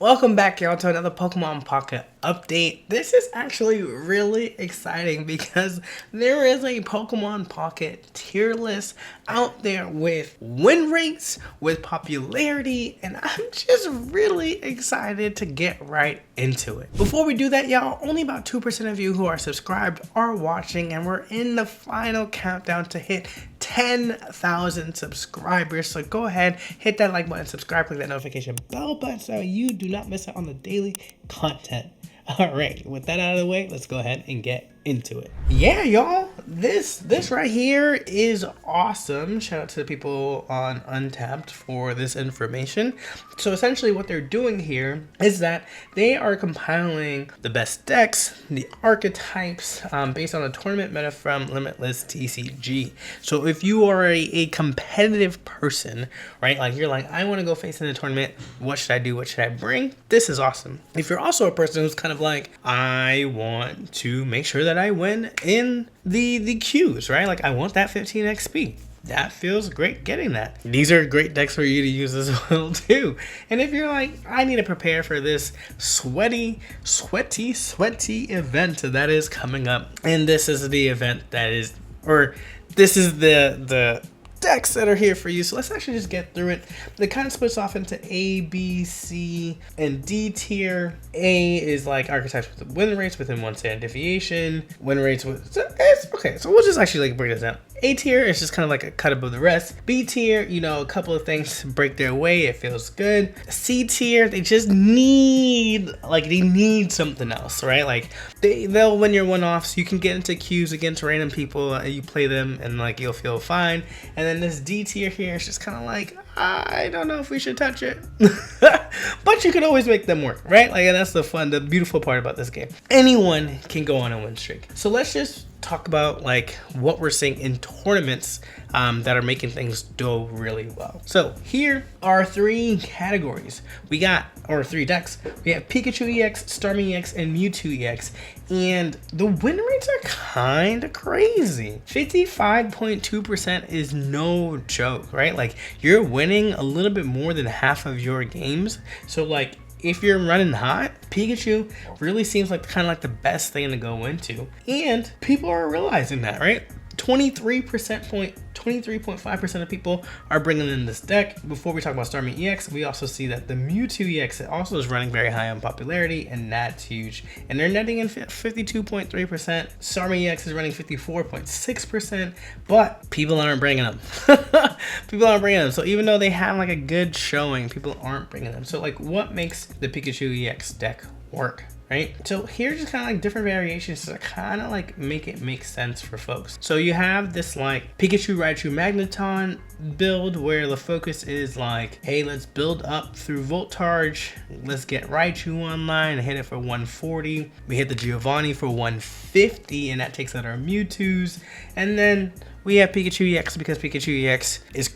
Welcome back, y'all, to another Pokemon Pocket update. This is actually really exciting because there is a Pokemon Pocket tier list out there with win rates, with popularity, and I'm just really excited to get right into it. Before we do that, y'all, only about 2% of you who are subscribed are watching, and we're in the final countdown to hit 10,000 subscribers. So go ahead, hit that like button, subscribe, click that notification bell button so you do not miss out on the daily content. All right, with that out of the way, let's go ahead and get into it. Yeah, y'all, this right here is awesome. Shout out to the people on Untapped for this information. So essentially what they're doing here is that they are compiling the best decks, the archetypes, based on a tournament meta from Limitless TCG. So if you are a competitive person, right, like you're like, I want to go face in a tournament, what should I do, what should I bring? This is awesome. If you're also a person who's kind of like, I want to make sure that I win in the queues, right? Like I want that 15 XP. That feels great getting that. These are great decks for you to use as well too. And if you're like, I need to prepare for this sweaty event that is coming up, and this is the event that is, or this is the decks that are here for you. So let's actually just get through it. It kind of splits off into A, B, C, and D tier. A is like archetypes with win rates within one standard deviation. Win rates with, okay, so we'll just actually like break this down. A tier is just kind of like a cut above the rest. B tier, you know, a couple of things break their way, it feels good. C tier, they just need, they need something else, right? Like they'll win your one-offs. You can get into queues against random people, you play them, and like you'll feel fine. And then this D tier here is just kind of like, I don't know if we should touch it. But you can always make them work, right? Like, and that's the beautiful part about this game. Anyone can go on a win streak. So let's just talk about like what we're seeing in tournaments that are making things go really well. So here are three categories. We got, or three decks. We have Pikachu EX, Starmie EX, and Mewtwo EX. And the win rates are kind of crazy. 55.2% is no joke, right? Like you're winning a little bit more than half of your games. So like if you're running hot, Pikachu really seems like kind of like the best thing to go into. And people are realizing that, right? 23.5% of people are bringing in this deck. Before we talk about Starmie EX, we also see that the Mewtwo EX also is running very high on popularity, and that's huge. And they're netting in 52.3%. Starmie EX is running 54.6%, but people aren't bringing them. People aren't bringing them. So even though they have like a good showing, people aren't bringing them. So like, what makes the Pikachu EX deck work? Right? So here's just kind of like different variations to kind of like make it make sense for folks. So you have this like Pikachu Raichu Magneton build where the focus is like, hey, let's build up through Voltarge. Let's get Raichu online and hit it for 140. We hit the Giovanni for 150, and that takes out our Mewtwo's. And then we have Pikachu EX because Pikachu EX is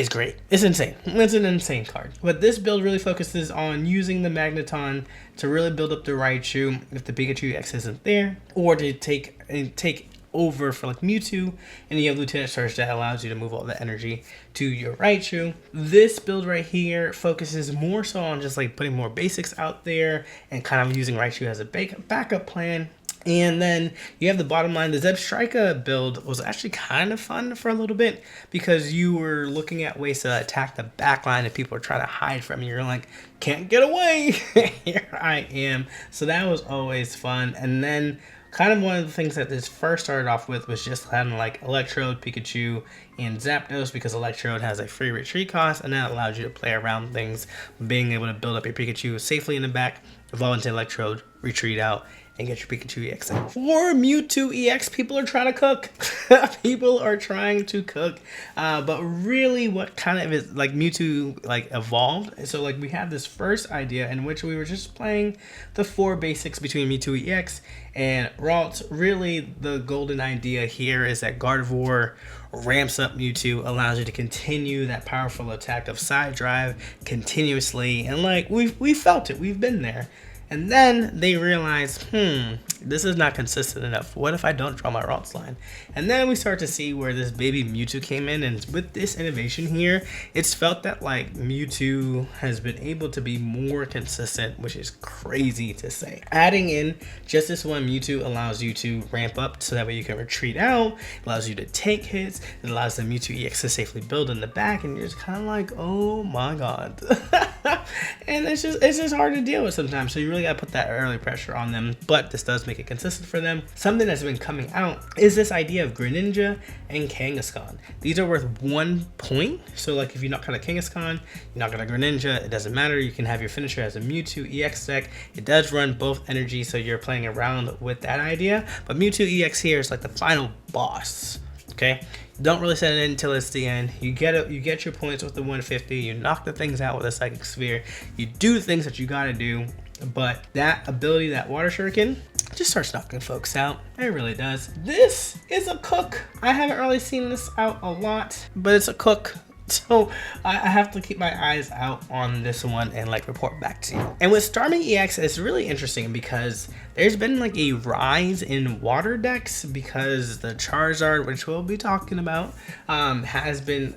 great. It's insane. It's an insane card. But this build really focuses on using the Magneton to really build up the Raichu if the Pikachu EX isn't there, or to take over for like Mewtwo, and you have Lieutenant Surge that allows you to move all the energy to your Raichu. This build right here focuses more so on just like putting more basics out there and kind of using Raichu as a backup plan. And then you have the bottom line. The Zebstrika build was actually kind of fun for a little bit because you were looking at ways to attack the back line and people are trying to hide from you. You're like, can't get away. Here I am. So that was always fun. And then kind of one of the things that this first started off with was just kind of like Electrode, Pikachu, and Zapdos, because Electrode has a free retreat cost, and that allows you to play around things, being able to build up your Pikachu safely in the back, evolve into Electrode, retreat out, and get your Pikachu EX out. For Mewtwo EX, people are trying to cook. People are trying to cook. But really what kind of is like Mewtwo like evolved. So like we have this first idea in which we were just playing the four basics between Mewtwo EX and Ralts. Really the golden idea here is that Gardevoir ramps up Mewtwo, allows you to continue that powerful attack of Side Drive continuously. And like we felt it, we've been there. And then they realized, this is not consistent enough. What if I don't draw my Ralts line? And then we start to see where this baby Mewtwo came in, and with this innovation here, it's felt that like Mewtwo has been able to be more consistent, which is crazy to say. Adding in just this one Mewtwo allows you to ramp up so that way you can retreat out, allows you to take hits, it allows the Mewtwo EX to safely build in the back, and you're just kind of like, oh my god. And it's just hard to deal with sometimes, so you really gotta put that early pressure on them, but this does make it consistent for them. Something that's been coming out is this idea of Greninja and Kangaskhan. These are worth 1 point, so like if you're not gonna Kangaskhan, you're not gonna Greninja, it doesn't matter. You can have your finisher as a Mewtwo EX deck. It does run both energy, so you're playing around with that idea, but Mewtwo EX here is like the final boss. Okay, don't really set it in until it's the end. You get your points with the 150. You knock the things out with a Psychic Sphere. You do the things that you gotta do, but that ability, that Water Shuriken, just starts knocking folks out. It really does. This is a cook. I haven't really seen this out a lot, but it's a cook. So I have to keep my eyes out on this one and like report back to you. And with Starmie EX, it's really interesting because there's been like a rise in water decks because the Charizard, which we'll be talking about, has been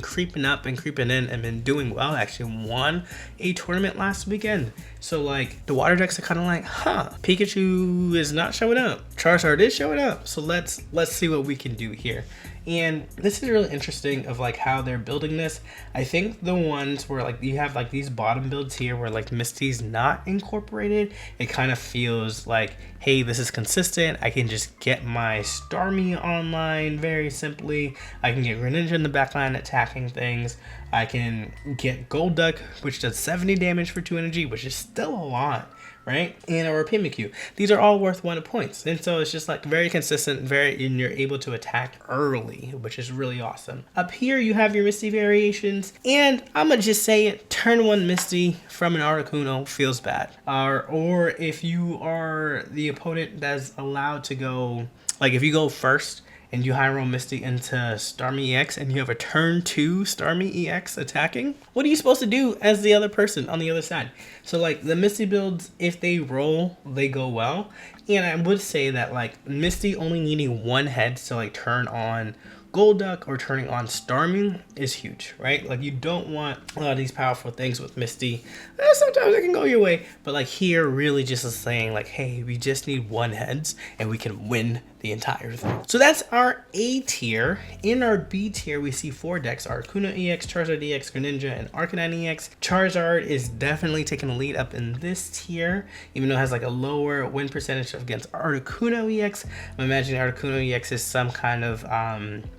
creeping up and creeping in and been doing well. Actually won a tournament last weekend. So like the water decks are kind of like, huh, Pikachu is not showing up, Charizard is showing up, so let's see what we can do here. And this is really interesting of like how they're building this. I think the ones where like you have like these bottom builds here where like Misty's not incorporated, it kind of feels like, hey, this is consistent. I can just get my Starmie online very simply. I can get Greninja in the backline attacking things. I can get Golduck, which does 70 damage for 2 energy, which is still a lot, right? And or Pimikyu. These are all worth 1 points. And so it's just like very consistent, and you're able to attack early, which is really awesome. Up here you have your Misty variations, and I'm gonna just say it, turn 1 Misty from an Articuno feels bad. Or if you are the opponent that's allowed to go, like if you go first and you high roll Misty into Starmie EX and you have a turn 2 Starmie EX attacking, what are you supposed to do as the other person on the other side? So like the Misty builds, if they roll, they go well. And I would say that like Misty only needing 1 head to like turn on Golduck or turning on Starmie is huge, right? Like you don't want a lot of these powerful things with Misty. Sometimes it can go your way, but like here really just is saying like, hey, we just need 1 heads and we can win the entire thing. So that's our A tier. In our B tier, we see 4 decks: Articuno EX, Charizard EX, Greninja, and Arcanine EX. Charizard is definitely taking a lead up in this tier, even though it has like a lower win percentage against Articuno EX. I'm imagining Articuno EX is some kind of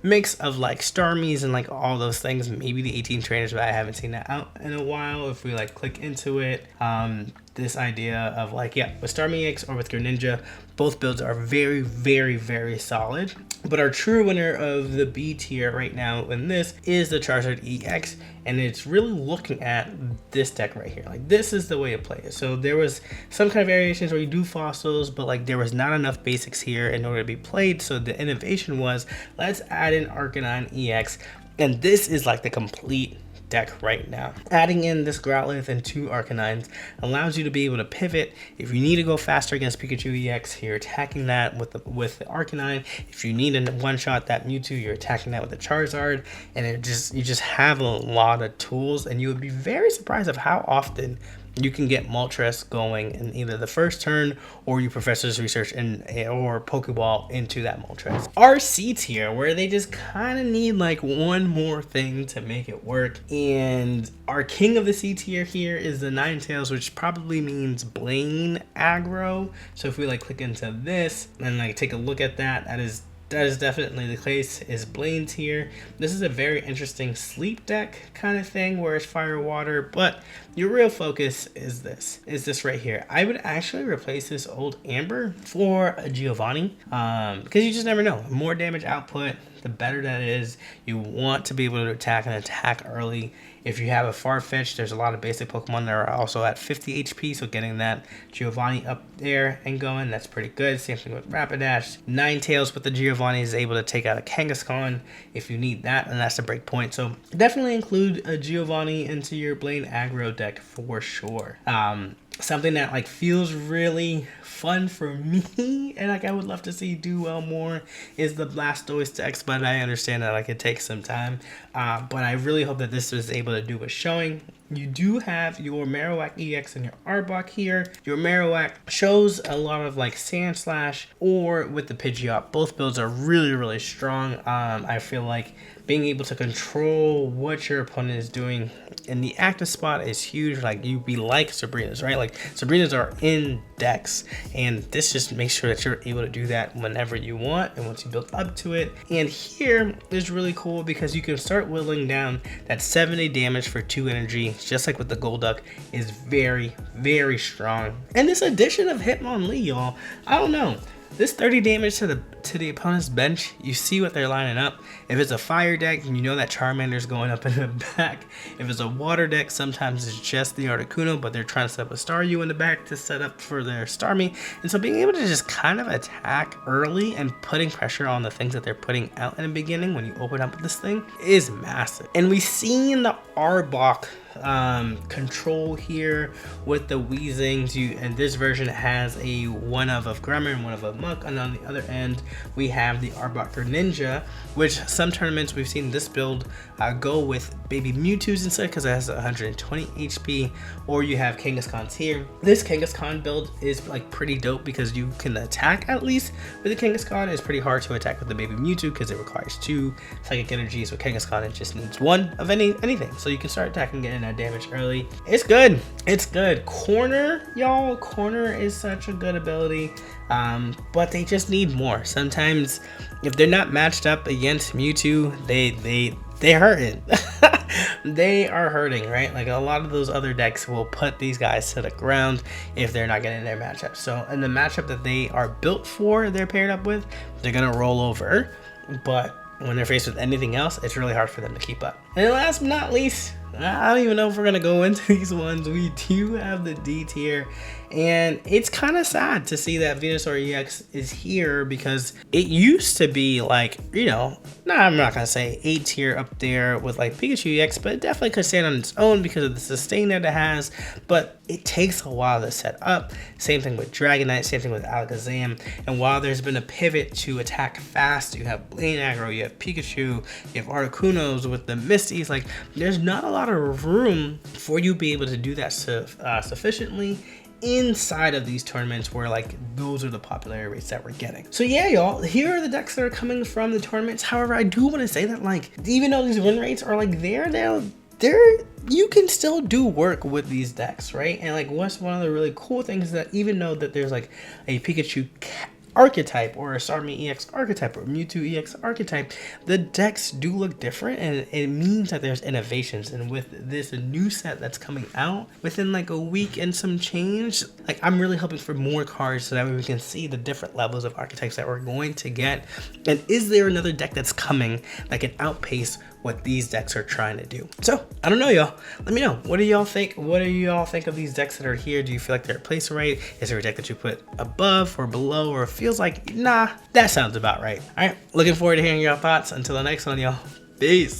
mix of like Starmies and like all those things, maybe the 18 trainers, but I haven't seen that out in a while. If we like click into it, this idea of like, yeah, with Starmie EX or with Greninja, both builds are very, very, very solid. But our true winner of the B tier right now in this is the Charizard EX, and it's really looking at this deck right here. Like this is the way to play it. So there was some kind of variations where you do fossils, but like there was not enough basics here in order to be played. So the innovation was, let's add in Arcanine EX, and this is like the complete deck right now. Adding in this Growlithe and 2 Arcanines allows you to be able to pivot. If you need to go faster against Pikachu EX, you're attacking that with the Arcanine. If you need to one-shot that Mewtwo, you're attacking that with the Charizard. And you just have a lot of tools, and you would be very surprised of how often you can get Moltres going in either the first turn or you Professor's Research or Pokeball into that Moltres. Our C tier, where they just kind of need like 1 more thing to make it work. And our king of the C tier here is the Ninetales, which probably means Blaine aggro. So if we like click into this and like take a look at that, that is definitely the case, is Blaine's here. This is a very interesting sleep deck kind of thing where it's fire water, but your real focus is this right here. I would actually replace this old Amber for a Giovanni, because you just never know. More damage output, the better that is. You want to be able to attack early. If you have a Farfetch, there's a lot of basic Pokemon that are also at 50 HP, so getting that Giovanni up there and going, that's pretty good. Same thing with Rapidash. Ninetales with the Giovanni is able to take out a Kangaskhan if you need that, and that's the break point. So definitely include a Giovanni into your Blaine aggro deck for sure. something that like feels really fun for me and like I would love to see do well more is the Blastoise decks, but I understand that like it takes some time, but I really hope that this is able to do what's showing. You do have your Marowak EX and your Arbok here. Your Marowak shows a lot of like Sandslash or with the Pidgeot. Both builds are really strong. I feel like being able to control what your opponent is doing in the active spot is huge. Like you be like Sabrina's, right? Like Sabrina's are in decks, and this just makes sure that you're able to do that whenever you want and once you build up to it. And here is really cool because you can start whittling down that 70 damage for 2 energy, just like with the Golduck, is very strong. And this addition of Hitmonlee, y'all, I don't know. This 30 damage to the opponent's bench, you see what they're lining up. If it's a fire deck, you know that Charmander's going up in the back. If it's a water deck, sometimes it's just the Articuno, but they're trying to set up a Staryu in the back to set up for their Starmie. And so being able to just kind of attack early and putting pressure on the things that they're putting out in the beginning when you open up this thing is massive. And we've seen the Arbok control here with the Weezings. And this version has a one of Grammar and one of Muck, and on the other end we have the Arbok Greninja, which some tournaments we've seen this build go with baby Mewtwo's instead because it has 120 HP, or you have Kangaskhan's here. This Kangaskhan build is like pretty dope because you can attack at least with the Kangaskhan. It's pretty hard to attack with the baby Mewtwo because it requires 2 psychic energies. With Kangaskhan it just needs 1 of anything, so you can start attacking, getting that damage early. It's good. It's good. Corner, y'all. Corner is such a good ability, but they just need more. Sometimes if they're not matched up against Mewtwo, they're hurting. They are hurting, right? Like a lot of those other decks will put these guys to the ground if they're not getting their matchup. So in the matchup that they are built for, they're paired up with, they're gonna roll over. But when they're faced with anything else, it's really hard for them to keep up. And then last but not least, I don't even know if we're gonna go into these ones. We do have the D tier, and it's kind of sad to see that Venusaur EX is here because it used to be like, you know, I'm not gonna say A tier up there with like Pikachu EX, but it definitely could stand on its own because of the sustain that it has, but it takes a while to set up. Same thing with Dragonite, same thing with Alakazam. And while there's been a pivot to attack fast, you have Blaine Aggro, you have Pikachu, you have Articunos with the Misties, like there's not a lot of room for you to be able to do that sufficiently inside of these tournaments where like those are the popularity rates that we're getting. So yeah, y'all, here are the decks that are coming from the tournaments. However, I do want to say that like even though these win rates are like they're you can still do work with these decks, right? And like what's one of the really cool things is that even though that there's like a Pikachu archetype or a Starmie EX archetype or Mewtwo EX archetype, the decks do look different, and it means that there's innovations. And with this new set that's coming out within like a week and some change, like I'm really hoping for more cards so that way we can see the different levels of archetypes that we're going to get. And is there another deck that's coming that can outpace what these decks are trying to do? So I don't know, y'all. Let me know. What do y'all think? What do y'all think of these decks that are here? Do you feel like they're placed right? Is there a deck that you put above or below, or feels like, nah, that sounds about right? All right, looking forward to hearing your thoughts. Until the next one, y'all. Peace.